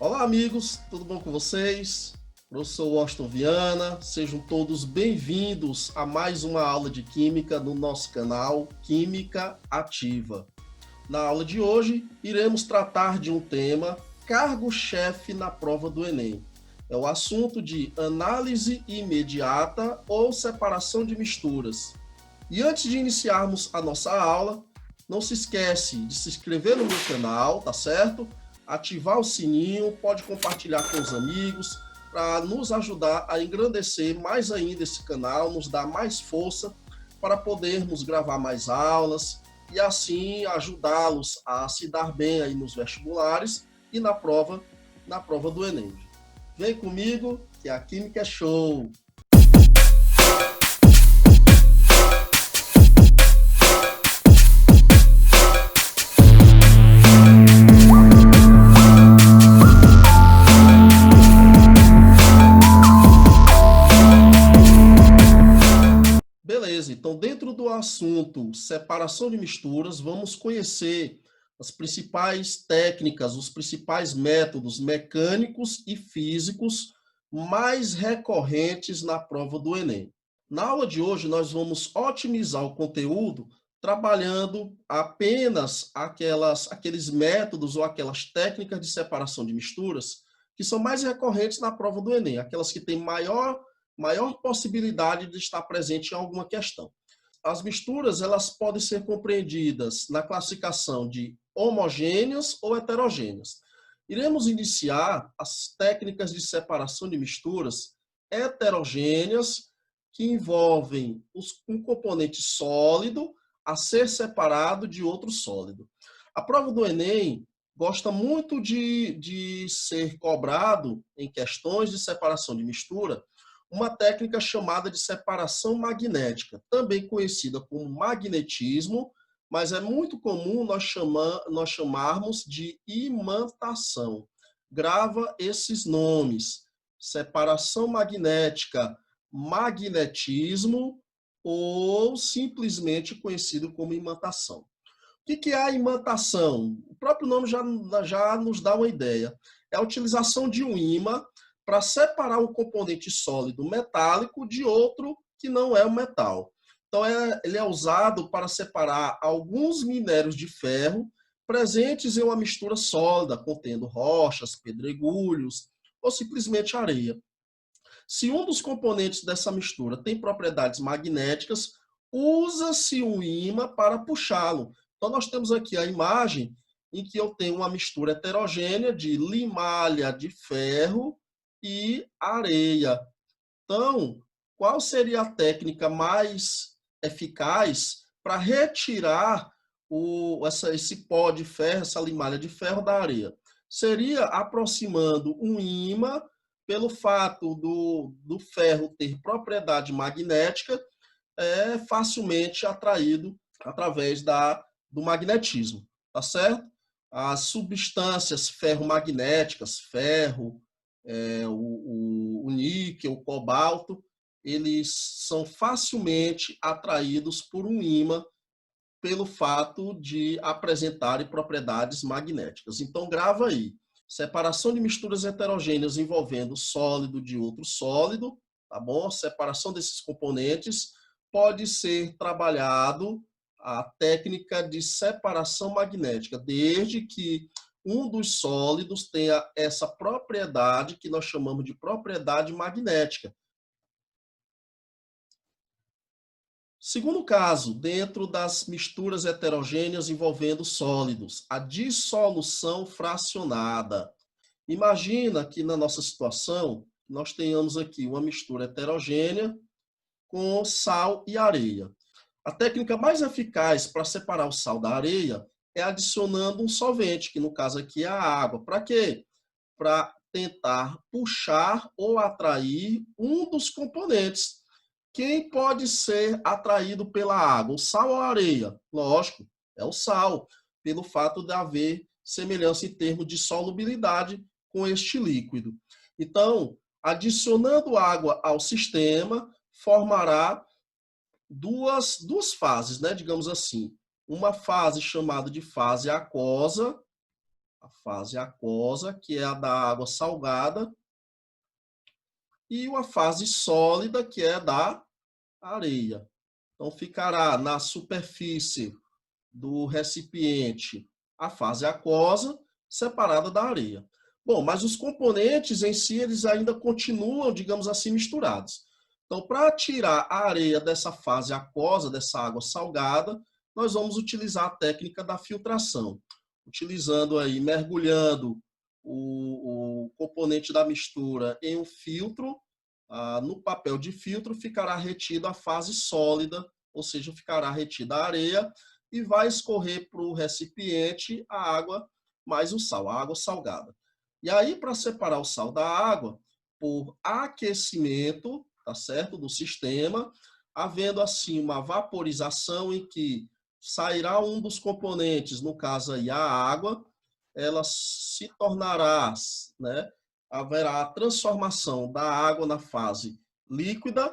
Olá, amigos, tudo bom com vocês? Professor Washington Viana, sejam todos bem-vindos a mais uma aula de Química no nosso canal Química Ativa. Na aula de hoje, iremos tratar de um tema cargo-chefe na prova do Enem. É o assunto de análise imediata ou separação de misturas. E antes de iniciarmos a nossa aula, não se esquece de se inscrever no meu canal, tá certo? Ativar o sininho, pode compartilhar com os amigos, para nos ajudar a engrandecer mais ainda esse canal, nos dar mais força para podermos gravar mais aulas e assim ajudá-los a se dar bem aí nos vestibulares e na prova do Enem. Vem comigo que a Química é show! Beleza, então dentro do assunto separação de misturas, vamos conhecer as principais técnicas, os principais métodos mecânicos e físicos mais recorrentes na prova do Enem. Na aula de hoje, nós vamos otimizar o conteúdo trabalhando apenas aqueles métodos ou aquelas técnicas de separação de misturas que são mais recorrentes na prova do Enem, aquelas que têm maior possibilidade de estar presente em alguma questão. As misturas elas podem ser compreendidas na classificação de homogêneas ou heterogêneas. Iremos iniciar as técnicas de separação de misturas heterogêneas, que envolvem um componente sólido a ser separado de outro sólido. A prova do Enem gosta muito de ser cobrado em questões de separação de mistura uma técnica chamada de separação magnética, também conhecida como magnetismo, mas é muito comum nós chamarmos de imantação. Grava esses nomes: separação magnética, magnetismo ou simplesmente conhecido como imantação. O que é a imantação? O próprio nome já nos dá uma ideia. É a utilização de um ímã para separar um componente sólido metálico de outro que não é o metal. Então, ele é usado para separar alguns minérios de ferro presentes em uma mistura sólida, contendo rochas, pedregulhos ou simplesmente areia. Se um dos componentes dessa mistura tem propriedades magnéticas, usa-se um ímã para puxá-lo. Então, nós temos aqui a imagem em que eu tenho uma mistura heterogênea de limalha de ferro e areia. Então, qual seria a técnica mais eficaz para retirar esse pó de ferro, essa limalha de ferro da areia? Seria aproximando um ímã, pelo fato do ferro ter propriedade magnética, facilmente atraído através do magnetismo, tá certo? As substâncias ferromagnéticas, ferro, o níquel, o cobalto, eles são facilmente atraídos por um ímã pelo fato de apresentarem propriedades magnéticas. Então, grava aí. Separação de misturas heterogêneas envolvendo sólido de outro sólido, tá bom? Separação desses componentes pode ser trabalhado a técnica de separação magnética, desde que um dos sólidos tenha essa propriedade que nós chamamos de propriedade magnética. Segundo caso, dentro das misturas heterogêneas envolvendo sólidos, a dissolução fracionada. Imagina que na nossa situação, nós tenhamos aqui uma mistura heterogênea com sal e areia. A técnica mais eficaz para separar o sal da areia é adicionando um solvente, que no caso aqui é a água. Para quê? Para tentar puxar ou atrair um dos componentes. Quem pode ser atraído pela água? O sal ou a areia? Lógico, é o sal, pelo fato de haver semelhança em termos de solubilidade com este líquido. Então, adicionando água ao sistema, formará duas fases, né? Digamos assim. Uma fase chamada de fase aquosa, a fase aquosa, que é a da água salgada, e a fase sólida, que é da areia. Então, ficará na superfície do recipiente a fase aquosa, separada da areia. Bom, mas os componentes em si, eles ainda continuam, digamos assim, misturados. Então, para tirar a areia dessa fase aquosa, dessa água salgada, nós vamos utilizar a técnica da filtração, utilizando aí, mergulhando o componente da mistura em um filtro, no papel de filtro ficará retida a fase sólida, ou seja, ficará retida a areia, e vai escorrer para o recipiente a água mais o sal, a água salgada. E aí, para separar o sal da água, por aquecimento, tá certo, do sistema, havendo assim uma vaporização em que sairá um dos componentes, no caso aí a água, ela se tornará, né, haverá a transformação da água na fase líquida,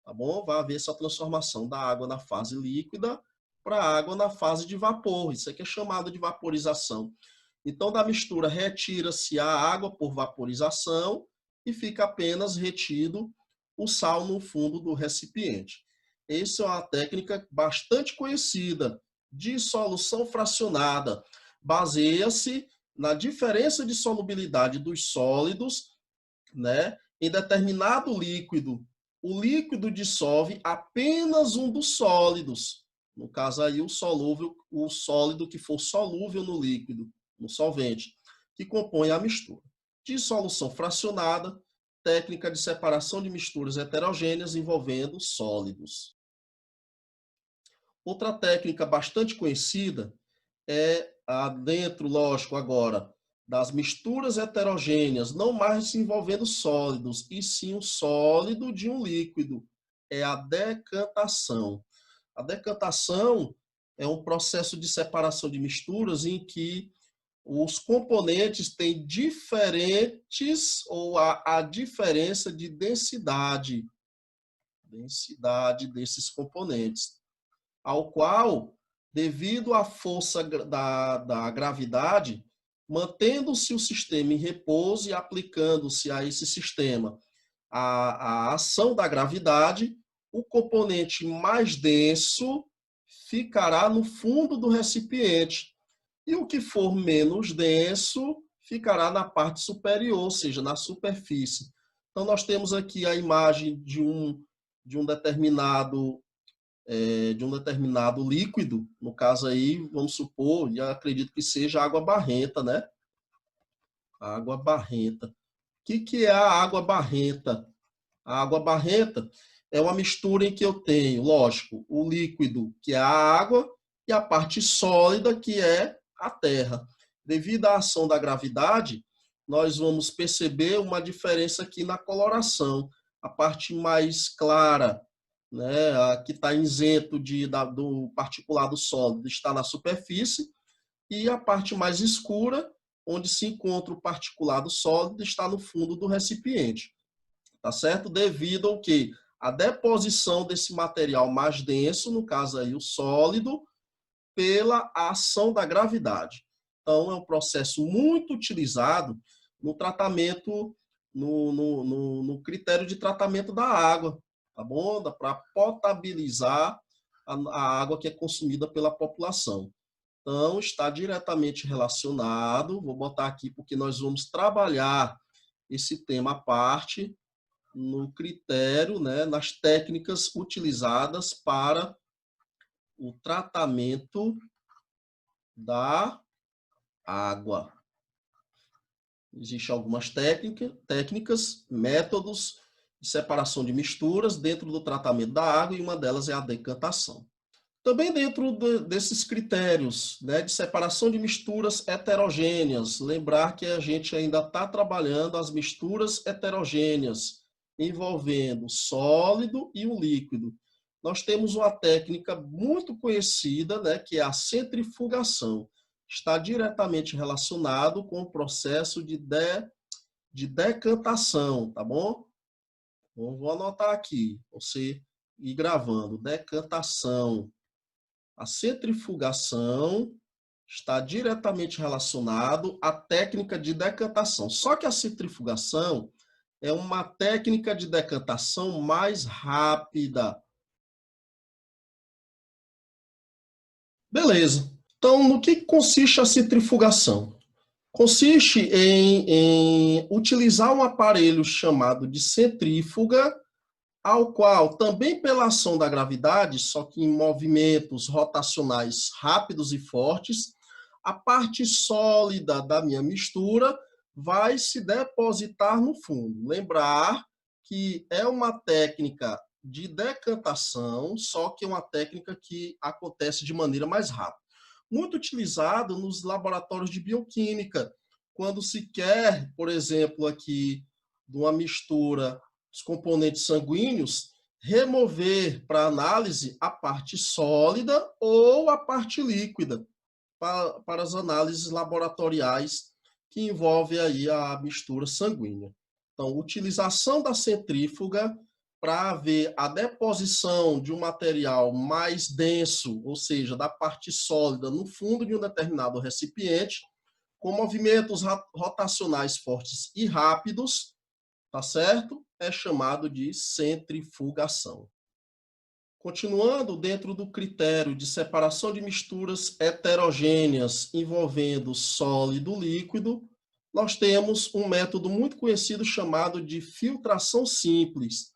tá bom? Vai haver essa transformação da água na fase líquida para a água na fase de vapor. Isso aqui é chamado de vaporização. Então, da mistura retira-se a água por vaporização e fica apenas retido o sal no fundo do recipiente. Essa é uma técnica bastante conhecida de solução fracionada. Baseia-se na diferença de solubilidade dos sólidos, né, em determinado líquido. O líquido dissolve apenas um dos sólidos. No caso aí, o solúvel, o sólido que for solúvel no líquido, no solvente, que compõe a mistura. Dissolução fracionada, técnica de separação de misturas heterogêneas envolvendo sólidos. Outra técnica bastante conhecida é dentro, lógico, agora, das misturas heterogêneas, não mais envolvendo sólidos, e sim o sólido de um líquido. É a decantação. A decantação é um processo de separação de misturas em que os componentes têm diferentes, ou a diferença de densidade desses componentes, ao qual, devido à força da gravidade, mantendo-se o sistema em repouso e aplicando-se a esse sistema a ação da gravidade, o componente mais denso ficará no fundo do recipiente e o que for menos denso ficará na parte superior, ou seja, na superfície. Então, nós temos aqui a imagem de um determinado líquido, no caso aí, vamos supor, e acredito que seja água barrenta, né? Água barrenta. O que é a água barrenta? A água barrenta é uma mistura em que eu tenho, lógico, o líquido, que é a água, e a parte sólida, que é a terra. Devido à ação da gravidade, nós vamos perceber uma diferença aqui na coloração. A parte mais clara, né, a que está isento do particulado sólido, está na superfície, e a parte mais escura, onde se encontra o particulado sólido, está no fundo do recipiente. Tá certo? Devido ao que? A deposição desse material mais denso, no caso aí o sólido, pela ação da gravidade. Então, é um processo muito utilizado no tratamento, no critério de tratamento da água, tá bom? Para potabilizar a água que é consumida pela população. Então, está diretamente relacionado, vou botar aqui porque nós vamos trabalhar esse tema à parte, no critério, né, nas técnicas utilizadas para o tratamento da água. Existem algumas técnicas, métodos de separação de misturas dentro do tratamento da água, e uma delas é a decantação. Também dentro desses critérios, né, de separação de misturas heterogêneas, lembrar que a gente ainda está trabalhando as misturas heterogêneas, envolvendo sólido e o líquido. Nós temos uma técnica muito conhecida, né, que é a centrifugação. Está diretamente relacionado com o processo de decantação, tá bom? Então, vou anotar aqui, você ir gravando, decantação. A centrifugação está diretamente relacionado à técnica de decantação. Só que a centrifugação é uma técnica de decantação mais rápida. Beleza. Então, no que consiste a centrifugação? Consiste em utilizar um aparelho chamado de centrífuga, ao qual, também pela ação da gravidade, só que em movimentos rotacionais rápidos e fortes, a parte sólida da minha mistura vai se depositar no fundo. Lembrar que é uma técnica de decantação, só que é uma técnica que acontece de maneira mais rápida. Muito utilizado nos laboratórios de bioquímica, quando se quer, por exemplo, aqui, de uma mistura dos componentes sanguíneos, remover para análise a parte sólida ou a parte líquida para as análises laboratoriais que envolvem aí a mistura sanguínea. Então, utilização da centrífuga para ver a deposição de um material mais denso, ou seja, da parte sólida no fundo de um determinado recipiente, com movimentos rotacionais fortes e rápidos, tá certo? É chamado de centrifugação. Continuando dentro do critério de separação de misturas heterogêneas envolvendo sólido líquido, nós temos um método muito conhecido chamado de filtração simples.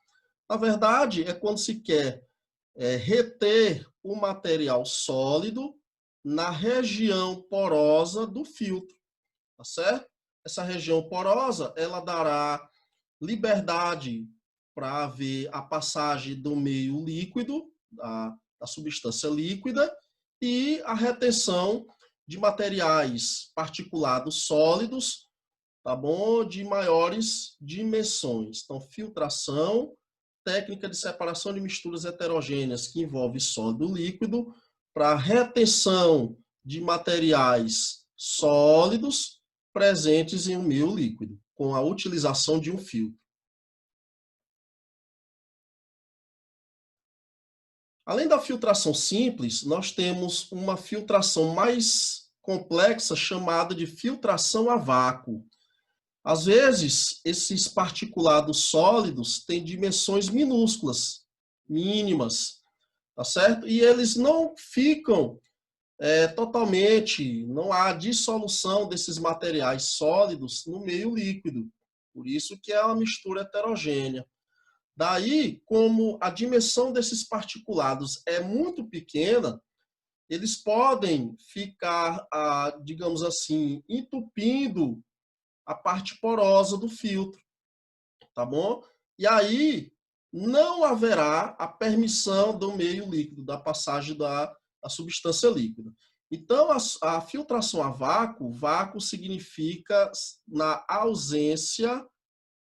Na verdade, é quando se quer reter o material sólido na região porosa do filtro, tá certo? Essa região porosa, ela dará liberdade para haver a passagem do meio líquido, da substância líquida, e a retenção de materiais particulados sólidos, tá bom? De maiores dimensões. Então, filtração, técnica de separação de misturas heterogêneas que envolve sólido e líquido, para retenção de materiais sólidos presentes em um meio líquido, com a utilização de um filtro. Além da filtração simples, nós temos uma filtração mais complexa chamada de filtração a vácuo. Às vezes, esses particulados sólidos têm dimensões minúsculas, mínimas, tá certo? E eles não ficam totalmente, não há dissolução desses materiais sólidos no meio líquido. Por isso que é uma mistura heterogênea. Daí, como a dimensão desses particulados é muito pequena, eles podem ficar, digamos assim, entupindo a parte porosa do filtro, tá bom? E aí não haverá a permissão do meio líquido, da passagem da substância líquida. Então, a filtração a vácuo, vácuo significa na ausência,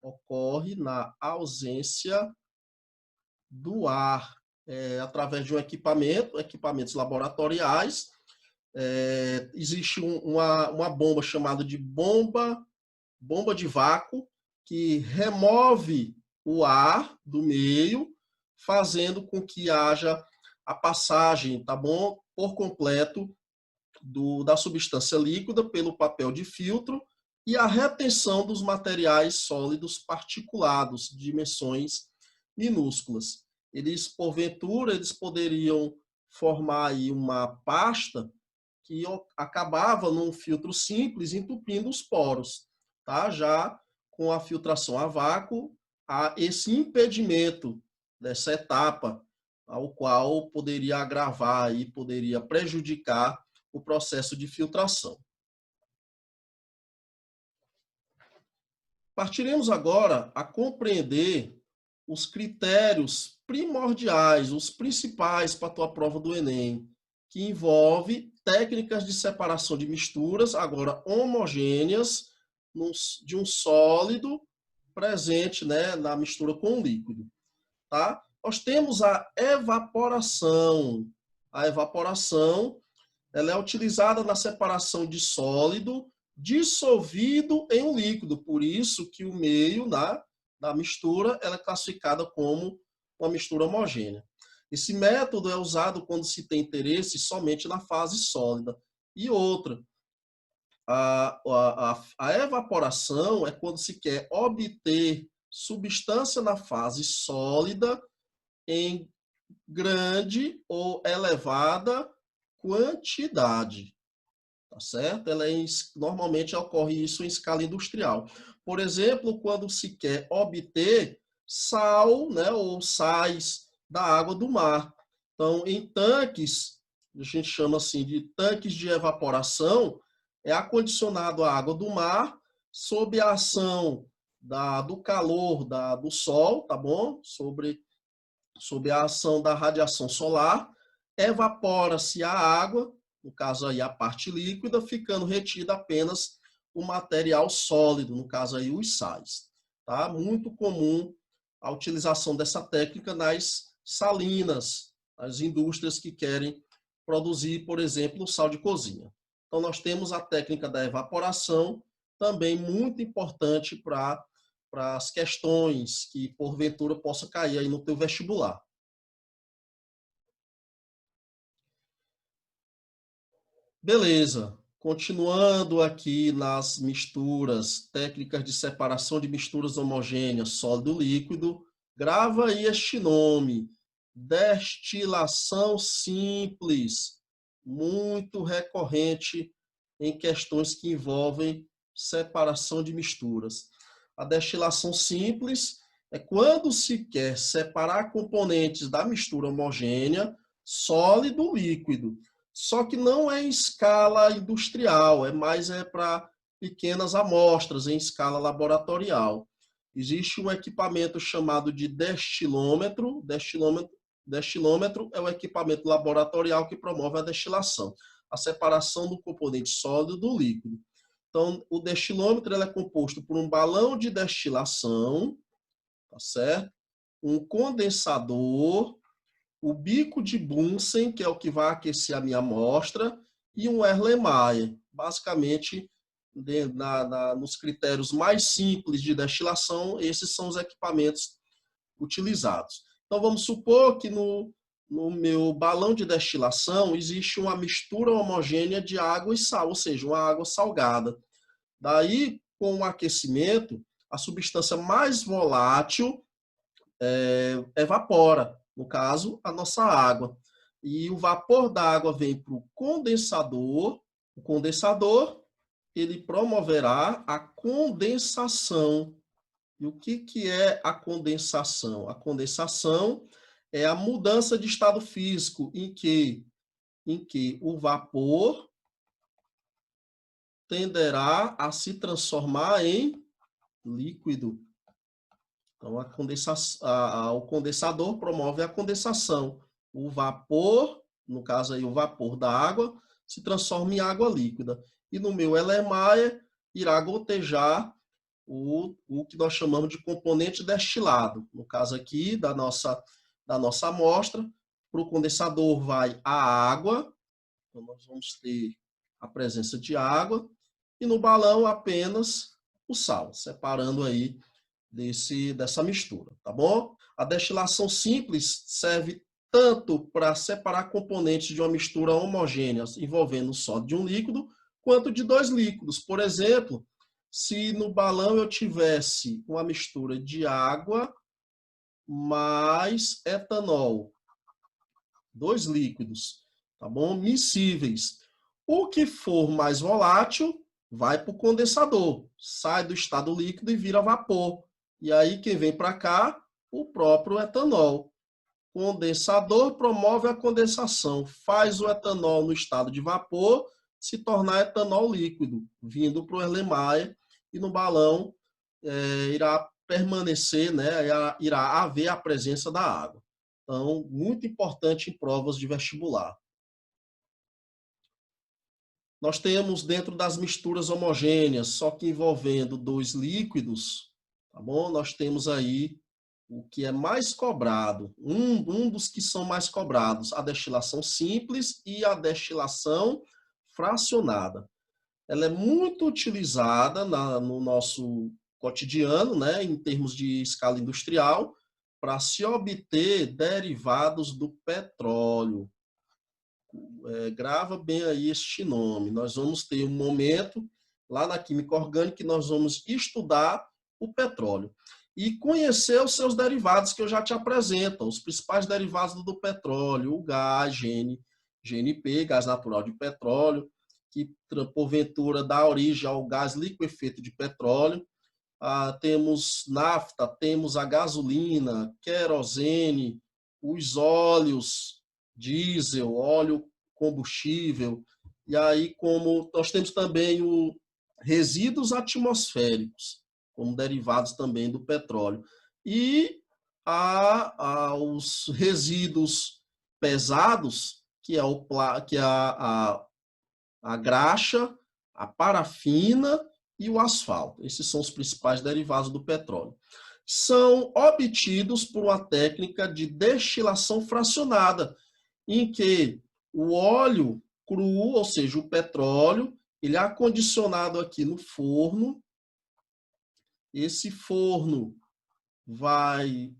ocorre na ausência do ar, através de um equipamentos laboratoriais. Existe uma bomba chamada de bomba de vácuo, que remove o ar do meio, fazendo com que haja a passagem, tá bom, por completo da substância líquida pelo papel de filtro e a retenção dos materiais sólidos particulados de dimensões minúsculas. Eles, porventura, eles poderiam formar aí uma pasta que acabava num filtro simples entupindo os poros, tá? Já com a filtração a vácuo, há esse impedimento dessa etapa, ao qual poderia agravar e poderia prejudicar o processo de filtração. Partiremos agora a compreender os critérios primordiais, os principais para a tua prova do Enem, que envolve técnicas de separação de misturas, agora homogêneas, de um sólido presente, né, na mistura com o líquido. Tá? Nós temos a evaporação. A evaporação, ela é utilizada na separação de sólido dissolvido em um líquido. Por isso que o meio da mistura ela é classificada como uma mistura homogênea. Esse método é usado quando se tem interesse somente na fase sólida E outra, a evaporação é quando se quer obter substância na fase sólida em grande ou elevada quantidade, tá certo? Normalmente ocorre isso em escala industrial. Por exemplo, quando se quer obter sal, né, ou sais da água do mar. Então, em tanques, a gente chama assim de tanques de evaporação, é acondicionado a água do mar sob a ação do calor do sol, tá bom? Sob a ação da radiação solar, evapora-se a água, no caso aí a parte líquida, ficando retida apenas o material sólido, no caso aí os sais. Tá? Muito comum a utilização dessa técnica nas salinas, nas indústrias que querem produzir, por exemplo, sal de cozinha. Então, nós temos a técnica da evaporação, também muito importante para as questões que, porventura, possa cair aí no teu vestibular. Beleza. Continuando aqui nas misturas, técnicas de separação de misturas homogêneas, sólido-líquido, grava aí este nome, destilação simples, muito recorrente em questões que envolvem separação de misturas. A destilação simples é quando se quer separar componentes da mistura homogênea, sólido-líquido. Só que não é em escala industrial, é para pequenas amostras, em escala laboratorial. Existe um equipamento chamado de destilômetro. Destilômetro é o equipamento laboratorial que promove a destilação, a separação do componente sólido do líquido. Então, o destilômetro ele é composto por um balão de destilação, tá certo? Um condensador, o bico de Bunsen, que é o que vai aquecer a minha amostra, e um Erlenmeyer. Basicamente, nos critérios mais simples de destilação, esses são os equipamentos utilizados. Então, vamos supor que no meu balão de destilação existe uma mistura homogênea de água e sal, ou seja, uma água salgada. Daí, com o aquecimento, a substância mais volátil evapora, no caso, a nossa água. E o vapor da água vem para o condensador. O condensador, ele promoverá a condensação. E o que é a condensação? A condensação é a mudança de estado físico em que o vapor tenderá a se transformar em líquido. Então, o condensador promove a condensação. O vapor, no caso aí o vapor da água, se transforma em água líquida. E no meu Erlenmeyer irá gotejar o que nós chamamos de componente destilado. No caso aqui da nossa amostra, para o condensador vai a água, então nós vamos ter a presença de água, e no balão apenas o sal, separando aí dessa mistura, tá bom? A destilação simples serve tanto para separar componentes de uma mistura homogênea envolvendo só de um líquido, quanto de dois líquidos. Por exemplo, se no balão eu tivesse uma mistura de água mais etanol, dois líquidos, tá bom? Miscíveis. O que for mais volátil vai para o condensador, sai do estado líquido e vira vapor. E aí quem vem para cá? O próprio etanol. Condensador promove a condensação, faz o etanol no estado de vapor se tornar etanol líquido, vindo para o Erlenmeyer, e no balão irá permanecer, né, irá haver a presença da água. Então, muito importante em provas de vestibular. Nós temos dentro das misturas homogêneas, só que envolvendo dois líquidos, tá bom? Nós temos aí o que é mais cobrado, um dos que são mais cobrados, a destilação simples e a destilação fracionada. Ela é muito utilizada no nosso cotidiano, né, em termos de escala industrial, para se obter derivados do petróleo. Grava bem aí este nome. Nós vamos ter um momento lá na química orgânica que nós vamos estudar o petróleo e conhecer os seus derivados que eu já te apresento, os principais derivados do petróleo, o gás, GNP, gás natural de petróleo, que porventura dá origem ao gás liquefeito de petróleo. Temos nafta, temos a gasolina, querosene, os óleos, diesel, óleo combustível, e aí como nós temos também os resíduos atmosféricos, como derivados também do petróleo, e os resíduos pesados, que é, a graxa, a parafina e o asfalto. Esses são os principais derivados do petróleo. São obtidos por uma técnica de destilação fracionada, em que o óleo cru, ou seja, o petróleo, ele é acondicionado aqui no forno. Esse forno vai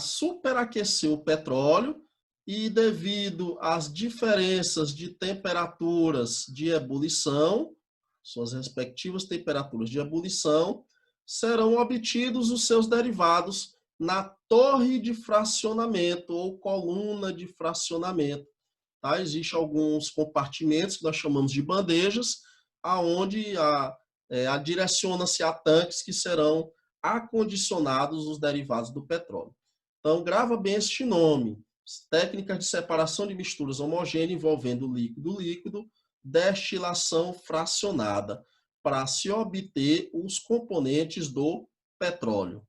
superaquecer o petróleo e, devido às diferenças de temperaturas de ebulição, suas respectivas temperaturas de ebulição, serão obtidos os seus derivados na torre de fracionamento ou coluna de fracionamento. Tá? Existem alguns compartimentos que nós chamamos de bandejas, aonde direciona-se a tanques que serão acondicionados os derivados do petróleo. Então, grava bem este nome. Técnicas de separação de misturas homogêneas envolvendo líquido-líquido, destilação fracionada, para se obter os componentes do petróleo.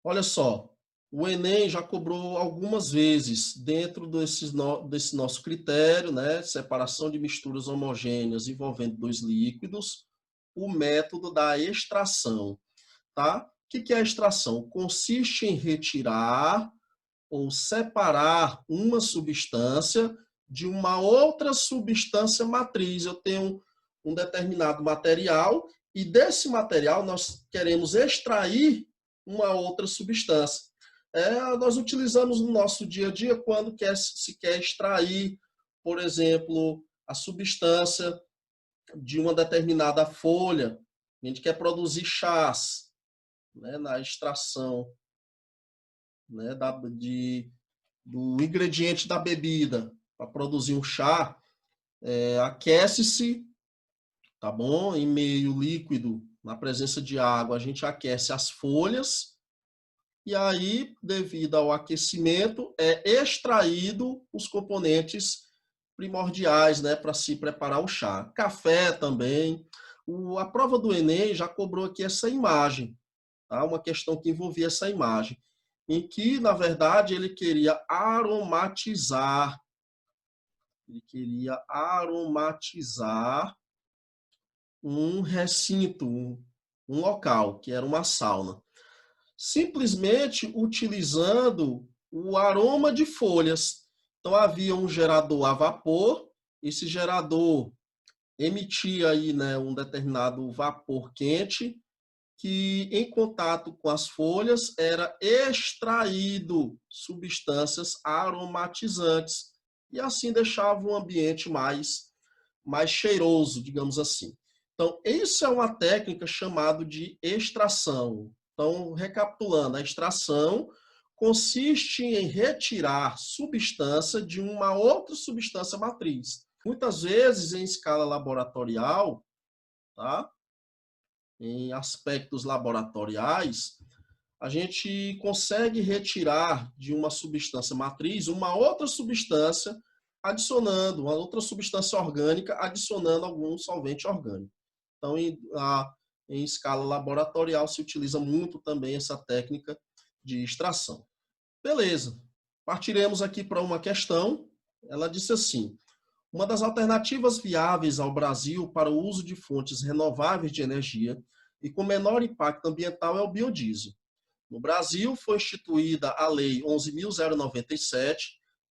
Olha só, o Enem já cobrou algumas vezes, dentro desse nosso critério, né, separação de misturas homogêneas envolvendo dois líquidos, o método da extração. Tá? O que é a extração? Consiste em retirar ou separar uma substância de uma outra substância matriz. Eu tenho um determinado material e desse material nós queremos extrair uma outra substância. Nós utilizamos no nosso dia a dia quando se quer extrair, por exemplo, a substância de uma determinada folha. A gente quer produzir chás, né, na extração, né, do ingrediente da bebida. Para produzir um chá, aquece-se, tá bom? Em meio líquido, na presença de água, a gente aquece as folhas e aí, devido ao aquecimento, é extraído os componentes primordiais, né, para se preparar o chá. Café também. A prova do Enem já cobrou aqui essa imagem, tá? Uma questão que envolvia essa imagem, em que, na verdade, ele queria aromatizar. Ele queria aromatizar um recinto, um local, que era uma sauna. Simplesmente utilizando o aroma de folhas. Então, havia um gerador a vapor, esse gerador emitia aí, né, um determinado vapor quente, que em contato com as folhas era extraído substâncias aromatizantes e assim deixava o ambiente mais cheiroso, digamos assim. Então, isso é uma técnica chamada de extração. Então, recapitulando, a extração consiste em retirar substância de uma outra substância matriz. Muitas vezes, em escala laboratorial, tá? Em aspectos laboratoriais, a gente consegue retirar de uma substância matriz uma outra substância, adicionando uma outra substância orgânica, adicionando algum solvente orgânico. Então, em escala laboratorial, se utiliza muito também essa técnica de extração. Beleza. Partiremos aqui para uma questão. Ela disse assim: uma das alternativas viáveis ao Brasil para o uso de fontes renováveis de energia e com menor impacto ambiental é o biodiesel. No Brasil, foi instituída a Lei 11.097,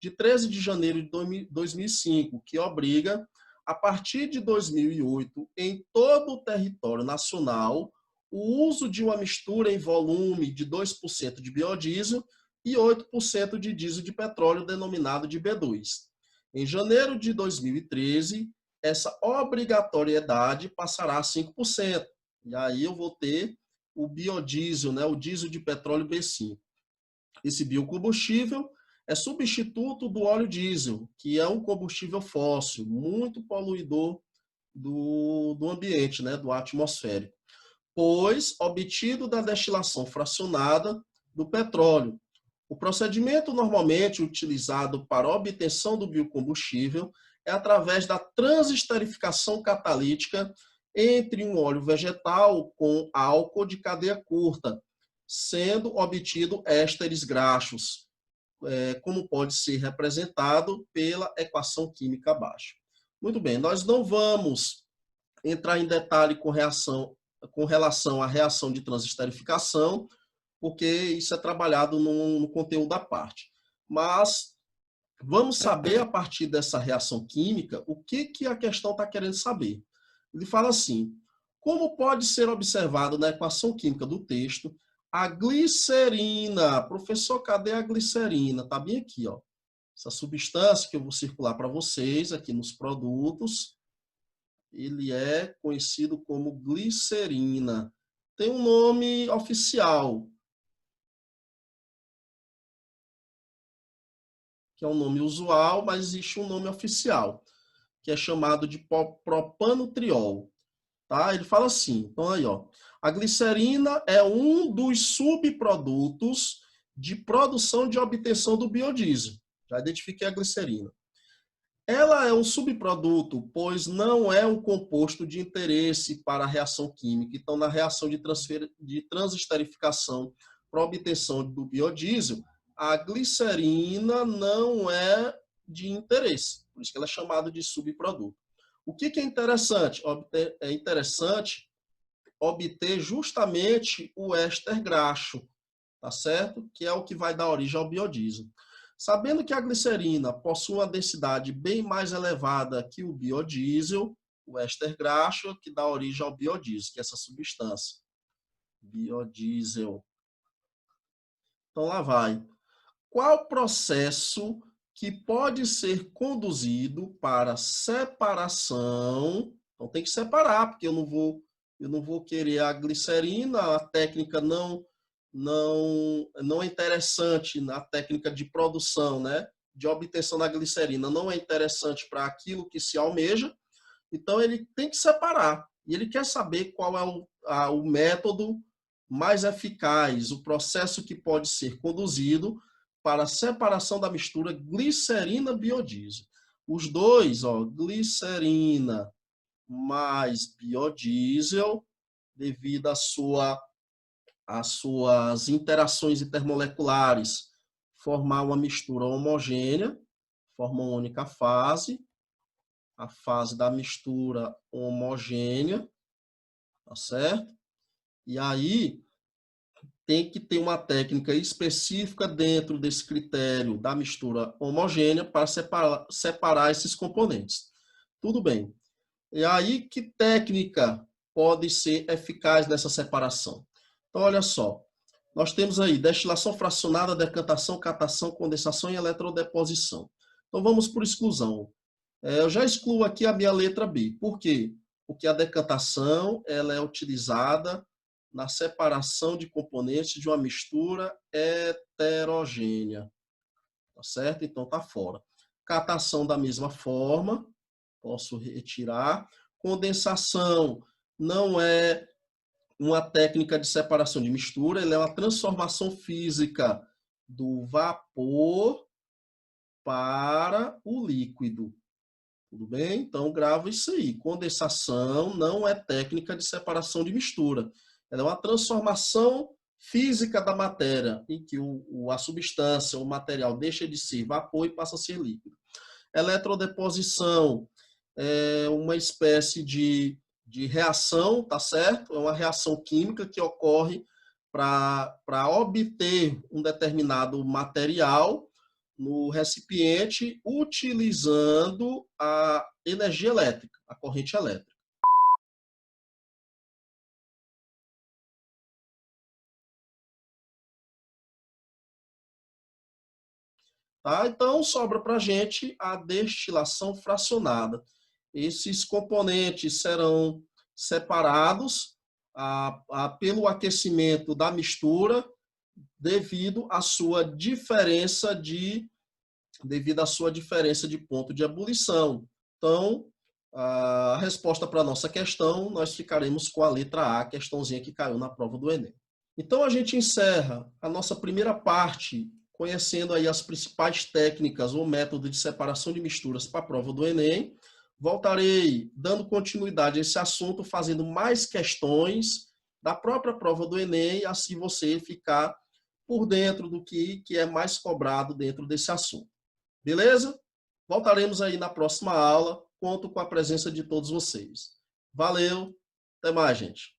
de 13 de janeiro de 2005, que obriga, a partir de 2008, em todo o território nacional, o uso de uma mistura em volume de 2% de biodiesel e 8% de diesel de petróleo denominado de B2. Em janeiro de 2013, essa obrigatoriedade passará a 5%. E aí eu vou ter o biodiesel, né, o diesel de petróleo B5. Esse biocombustível é substituto do óleo diesel, que é um combustível fóssil, muito poluidor do ambiente, né, do atmosférico, pois obtido da destilação fracionada do petróleo. O procedimento normalmente utilizado para a obtenção do biocombustível é através da transesterificação catalítica entre um óleo vegetal com álcool de cadeia curta, sendo obtido ésteres graxos, como pode ser representado pela equação química abaixo. Muito bem, nós não vamos entrar em detalhe com relação à reação de transesterificação, porque isso é trabalhado no conteúdo da parte. Mas vamos saber, a partir dessa reação química, o que a questão está querendo saber. Ele fala assim, como pode ser observado na equação química do texto, a glicerina, professor, cadê a glicerina? Está bem aqui, ó. Essa substância que eu vou circular para vocês aqui nos produtos, ele é conhecido como glicerina. Tem um nome oficial, que é um nome usual, mas existe um nome oficial, que é chamado de propanotriol. Tá? Ele fala assim, então aí, ó, a glicerina é um dos subprodutos de produção de obtenção do biodiesel. Já identifiquei a glicerina. Ela é um subproduto, pois não é um composto de interesse para a reação química. Então, na reação de transesterificação para obtenção do biodiesel, a glicerina não é de interesse. Por isso que ela é chamada de subproduto. O que é interessante? É interessante obter justamente o éster graxo, tá certo? Que é o que vai dar origem ao biodiesel. Sabendo que a glicerina possui uma densidade bem mais elevada que o biodiesel, o éster graxo, que dá origem ao biodiesel, que é essa substância. Biodiesel. Então lá vai. Qual processo que pode ser conduzido para separação? Então tem que separar, porque eu não vou querer a glicerina, a técnica não é interessante na técnica de produção, né? De obtenção da glicerina, não é interessante para aquilo que se almeja, então ele tem que separar. E ele quer saber qual é o método mais eficaz, o processo que pode ser conduzido para a separação da mistura glicerina-biodiesel. Os dois, ó, glicerina mais biodiesel, devido às suas interações intermoleculares, formar uma mistura homogênea, forma uma única fase, a fase da mistura homogênea, tá certo? E aí tem que ter uma técnica específica dentro desse critério da mistura homogênea para separar esses componentes. Tudo bem. E aí, que técnica pode ser eficaz nessa separação? Então, olha só. Nós temos aí destilação fracionada, decantação, catação, condensação e eletrodeposição. Então, vamos por exclusão. Eu já excluo aqui a minha letra B. Por quê? Porque a decantação ela é utilizada na separação de componentes de uma mistura heterogênea. Tá certo? Então, tá fora. Catação da mesma forma, posso retirar. Condensação não é uma técnica de separação de mistura, ela é uma transformação física do vapor para o líquido. Tudo bem? Então, grava isso aí. Condensação não é técnica de separação de mistura. Ela é uma transformação física da matéria, em que a substância, o material, deixa de ser vapor e passa a ser líquido. Eletrodeposição é uma espécie de reação, tá certo? É uma reação química que ocorre para obter um determinado material no recipiente utilizando a energia elétrica, a corrente elétrica. Tá? Então, sobra para a gente a destilação fracionada. Esses componentes serão separados pelo aquecimento da mistura devido à sua diferença de ponto de ebulição. Então, a resposta para a nossa questão, nós ficaremos com a letra A, questãozinha que caiu na prova do Enem. Então, a gente encerra a nossa primeira parte, conhecendo aí as principais técnicas ou métodos de separação de misturas para a prova do Enem. Voltarei dando continuidade a esse assunto, fazendo mais questões da própria prova do Enem, assim você ficar por dentro do que é mais cobrado dentro desse assunto. Beleza? Voltaremos aí na próxima aula. Conto com a presença de todos vocês. Valeu, até mais, gente.